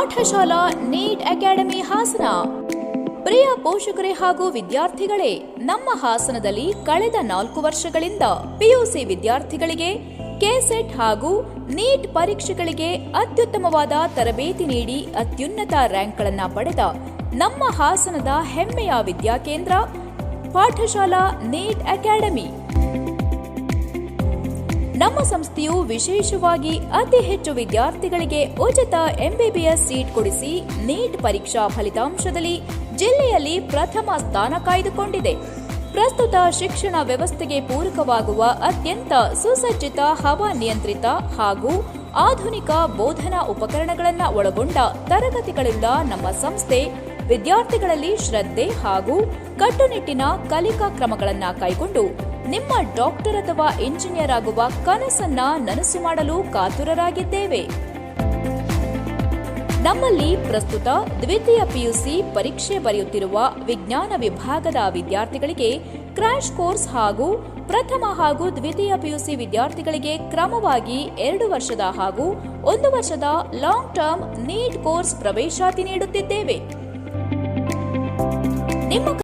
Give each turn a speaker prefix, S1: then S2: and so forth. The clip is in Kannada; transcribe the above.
S1: Pathshala neat academy Hassan. ಪ್ರಿಯ ಪೋಷಕರೇ ಹಾಗೂ ವಿದ್ಯಾರ್ಥಿಗಳೇ, ನಮ್ಮ ಹಾಸನದಲ್ಲಿ ಕಳೆದ 4 ವರ್ಷಗಳಿಂದ ಪಿಯುಸಿ ವಿದ್ಯಾರ್ಥಿಗಳಿಗೆ ಕೆಸೆಟ್ ಹಾಗೂ ನೀಟ್ ಪರೀಕ್ಷೆಗಳಿಗೆ ಅತ್ಯುತ್ತಮವಾದ ತರಬೇತಿ ನೀಡಿ ಅತ್ಯುನ್ನತ ರ್ಯಾಂಕ್ಗಳನ್ನು ಪಡೆದ ನಮ್ಮ ಹಾಸನದ ಹೆಮ್ಮೆಯ ವಿದ್ಯಾಕೇಂದ್ರ ಪಾಠಶಾಲಾ ನೀಟ್ ಅಕಾಡೆಮಿ. ನಮ್ಮ ಸಂಸ್ಥೆಯು ವಿಶೇಷವಾಗಿ ಅತಿ ಹೆಚ್ಚು ವಿದ್ಯಾರ್ಥಿಗಳಿಗೆ ಉಚಿತ ಎಂಬಿಬಿಎಸ್ ಸೀಟ್ ಕೊಡಿಸಿ ನೀಟ್ ಪರೀಕ್ಷಾ ಫಲಿತಾಂಶದಲ್ಲಿ ಜಿಲ್ಲೆಯಲ್ಲಿ ಪ್ರಥಮ ಸ್ಥಾನ ಕಾಯ್ದುಕೊಂಡಿದೆ. ಪ್ರಸ್ತುತ ಶಿಕ್ಷಣ ವ್ಯವಸ್ಥೆಗೆ ಪೂರಕವಾಗುವ ಅತ್ಯಂತ ಸುಸಜ್ಜಿತ ಹವಾನಿಯಂತ್ರಿತ ಹಾಗೂ ಆಧುನಿಕ ಬೋಧನಾ ಉಪಕರಣಗಳನ್ನು ಒಳಗೊಂಡ ತರಗತಿಗಳುಳ್ಳ ನಮ್ಮ ಸಂಸ್ಥೆ ವಿದ್ಯಾರ್ಥಿಗಳಲ್ಲಿ ಶ್ರದ್ಧೆ ಹಾಗೂ ಕಟ್ಟುನಿಟ್ಟಿನ ಕಲಿಕಾ ಕ್ರಮಗಳನ್ನು ಕೈಗೊಂಡು ನಿಮ್ಮ ಡಾಕ್ಟರ್ ಅಥವಾ ಇಂಜಿನಿಯರ್ ಆಗುವ ಕನಸನ್ನ ನನಸು ಮಾಡಲು ಕಾತುರರಾಗಿದ್ದೇವೆ. ನಮ್ಮಲ್ಲಿ ಪ್ರಸ್ತುತ ದ್ವಿತೀಯ ಪಿಯುಸಿ ಪರೀಕ್ಷೆ ಬರೆಯುತ್ತಿರುವ ವಿಜ್ಞಾನ ವಿಭಾಗದ ವಿದ್ಯಾರ್ಥಿಗಳಿಗೆ ಕ್ರ್ಯಾಶ್ ಕೋರ್ಸ್ ಹಾಗೂ ಪ್ರಥಮ ಹಾಗೂ ದ್ವಿತೀಯ ಪಿಯುಸಿ ವಿದ್ಯಾರ್ಥಿಗಳಿಗೆ ಕ್ರಮವಾಗಿ 2 ವರ್ಷದ ಹಾಗೂ 1 ವರ್ಷದ ಲಾಂಗ್ ಟರ್ಮ್ ನೀಟ್ ಕೋರ್ಸ್ ಪ್ರವೇಶಾತಿ ನೀಡುತ್ತಿದ್ದೇವೆ. ನಿಮ್ಮ